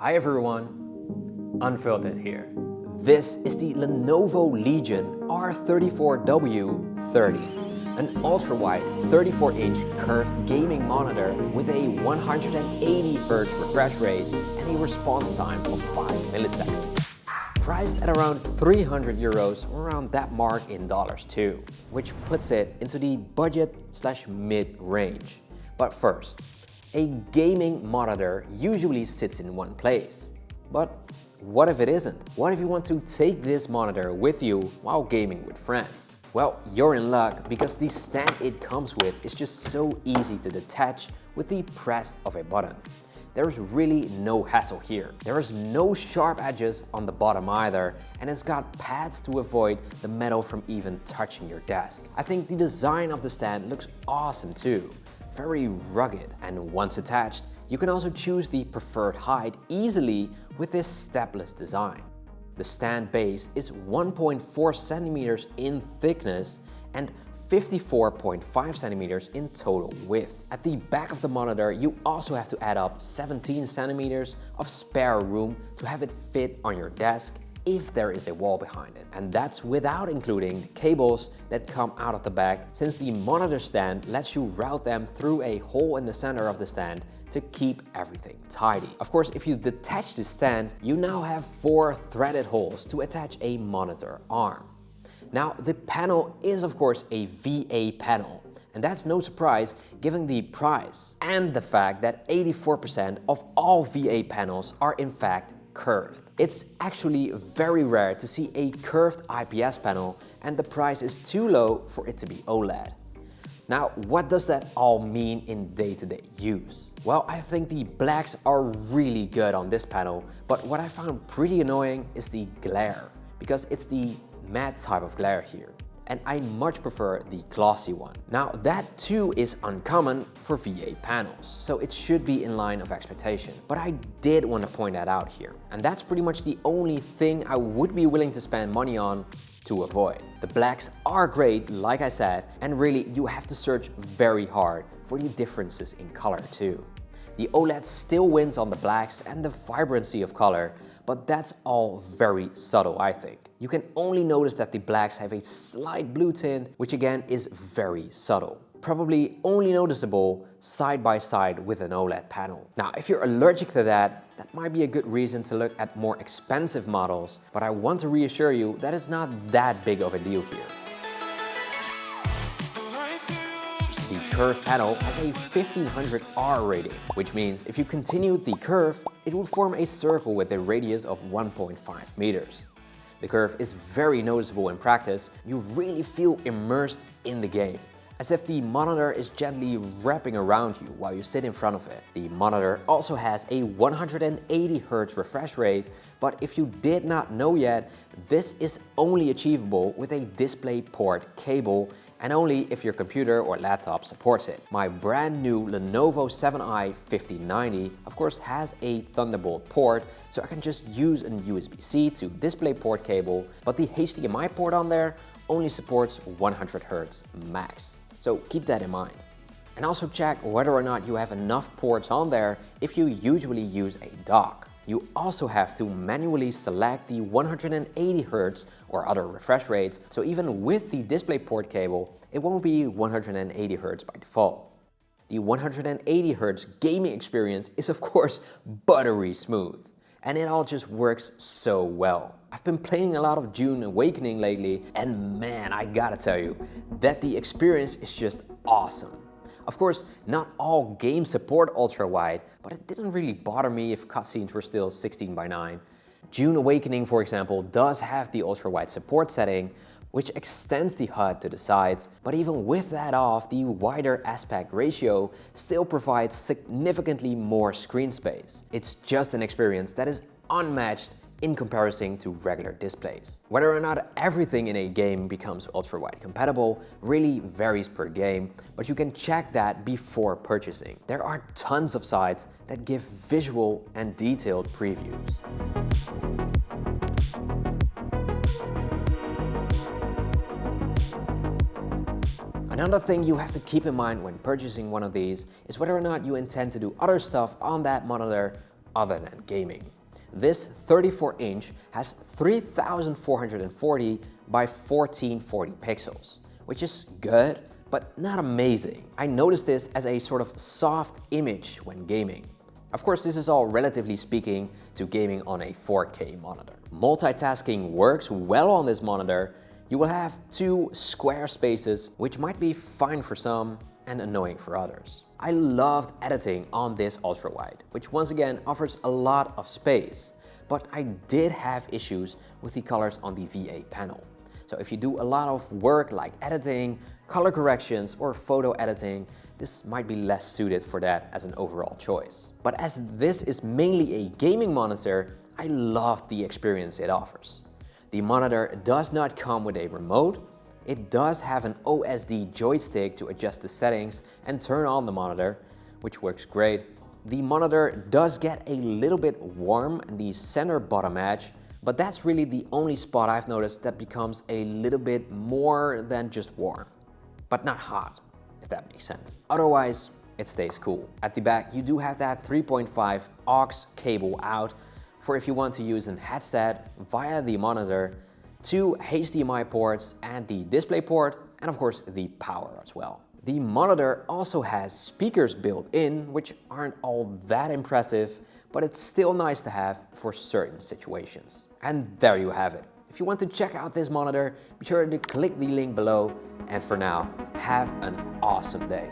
Hi everyone, Unfiltered here. This is the Lenovo Legion R34w-30, an ultra-wide 34-inch curved gaming monitor with a 180Hz refresh rate and a response time of 5 milliseconds. Priced at around €300 or around that mark in dollars too, which puts it into the budget/mid range. But first, a gaming monitor usually sits in one place. But what if it isn't? What if you want to take this monitor with you while gaming with friends? Well, you're in luck because the stand it comes with is just so easy to detach with the press of a button. There's really no hassle here. There is no sharp edges on the bottom either, and it's got pads to avoid the metal from even touching your desk. I think the design of the stand looks awesome too. Very rugged, and once attached, you can also choose the preferred height easily with this stepless design. The stand base is 1.4 centimeters in thickness and 54.5 centimeters in total width. At the back of the monitor, you also have to add up 17 centimeters of spare room to have it fit on your desk if there is a wall behind it. And that's without including the cables that come out of the back, since the monitor stand lets you route them through a hole in the center of the stand to keep everything tidy. Of course, if you detach the stand, you now have 4 threaded holes to attach a monitor arm. Now, the panel is of course a VA panel, and that's no surprise given the price and the fact that 84% of all VA panels are in fact curved. It's actually very rare to see a curved IPS panel, and the price is too low for it to be OLED. Now, what does that all mean in day-to-day use? Well, I think the blacks are really good on this panel, but what I found pretty annoying is the glare, because it's the matte type of glare here, and I much prefer the glossy one. Now, that too is uncommon for VA panels, so it should be in line of expectation. But I did want to point that out here, and that's pretty much the only thing I would be willing to spend money on to avoid. The blacks are great, like I said, and really you have to search very hard for the differences in color too. The OLED still wins on the blacks and the vibrancy of color, but that's all very subtle, I think. You can only notice that the blacks have a slight blue tint, which again is very subtle. Probably only noticeable side by side with an OLED panel. Now, if you're allergic to that, that might be a good reason to look at more expensive models, but I want to reassure you that it's not that big of a deal here. The curved panel has a 1500R rating, which means if you continued the curve, it would form a circle with a radius of 1.5 meters. The curve is very noticeable in practice. You really feel immersed in the game, as if the monitor is gently wrapping around you while you sit in front of it. The monitor also has a 180Hz refresh rate, but if you did not know yet, this is only achievable with a DisplayPort cable, and only if your computer or laptop supports it. My brand new Lenovo 7i5090 of course has a Thunderbolt port, so I can just use an USB-C to DisplayPort cable, but the HDMI port on there only supports 100Hz max. So keep that in mind. And also check whether or not you have enough ports on there if you usually use a dock. You also have to manually select the 180Hz or other refresh rates, so even with the DisplayPort cable, it won't be 180Hz by default. The 180Hz gaming experience is of course buttery smooth, and it all just works so well. I've been playing a lot of Dune Awakening lately, and man, I gotta tell you that the experience is just awesome. Of course, not all games support ultra-wide, but it didn't really bother me if cutscenes were still 16:9. Dune Awakening, for example, does have the ultra-wide support setting, which extends the HUD to the sides, but even with that off, the wider aspect ratio still provides significantly more screen space. It's just an experience that is unmatched in comparison to regular displays. Whether or not everything in a game becomes ultra-wide compatible really varies per game, but you can check that before purchasing. There are tons of sites that give visual and detailed previews. Another thing you have to keep in mind when purchasing one of these is whether or not you intend to do other stuff on that monitor other than gaming. This 34-inch has 3440 by 1440 pixels, which is good, but not amazing. I noticed this as a sort of soft image when gaming. Of course, this is all relatively speaking to gaming on a 4K monitor. Multitasking works well on this monitor. You will have two square spaces, which might be fine for some and annoying for others. I loved editing on this ultrawide, which once again offers a lot of space, but I did have issues with the colors on the VA panel. So if you do a lot of work like editing, color corrections, or photo editing, this might be less suited for that as an overall choice. But as this is mainly a gaming monitor, I love the experience it offers. The monitor does not come with a remote. It does have an OSD joystick to adjust the settings and turn on the monitor, which works great. The monitor does get a little bit warm in the center bottom edge, but that's really the only spot I've noticed that becomes a little bit more than just warm, but not hot, if that makes sense. Otherwise, it stays cool. At the back, you do have that 3.5 aux cable out for if you want to use a headset via the monitor, 2 HDMI ports and the display port, and of course the power as well. The monitor also has speakers built in, which aren't all that impressive, but it's still nice to have for certain situations. And there you have it. If you want to check out this monitor, be sure to click the link below. And for now, have an awesome day.